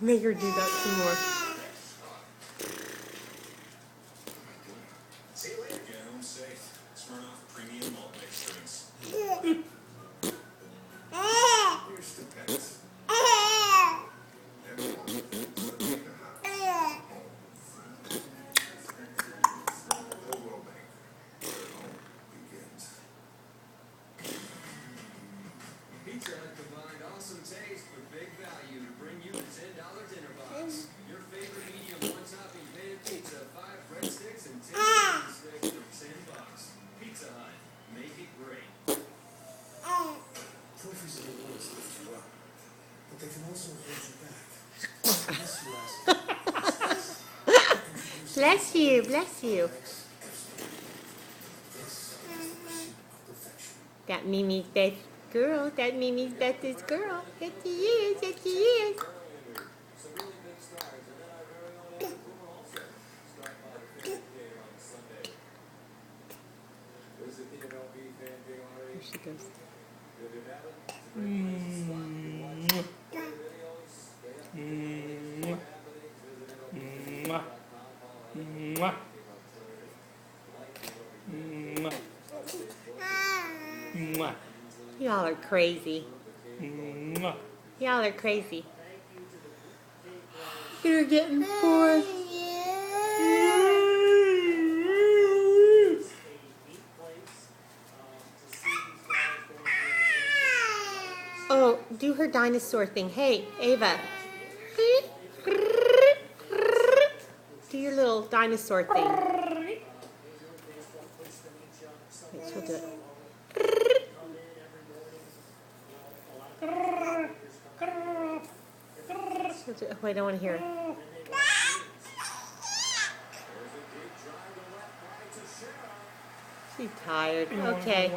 Make her do that some more. See you later. Get home safe. Smirnoff premium malt mixed drinks. Here's the pets. The World Bank. Where home begins. Pizza Hut combined awesome taste with big value to bring you the $10 dinner box. Your favorite medium one-topping pan pizza, 5 breadsticks, and 10 chicken sticks for $10. Pizza Hut. Make it great. Trophies and awards lift you up, but they can also hold you back. Bless you, bless you. That Mimi's best girl. That Mimi's bestest girl. Yes, she is. Yes, she is. There she goes. Y'all are crazy. Y'all are crazy. You're getting bored. Oh, do her dinosaur thing. Hey, Ava. Do your little dinosaur thing. Wait, she'll do it. She'll do it. Wait, I don't want to hear her. She's tired. Okay.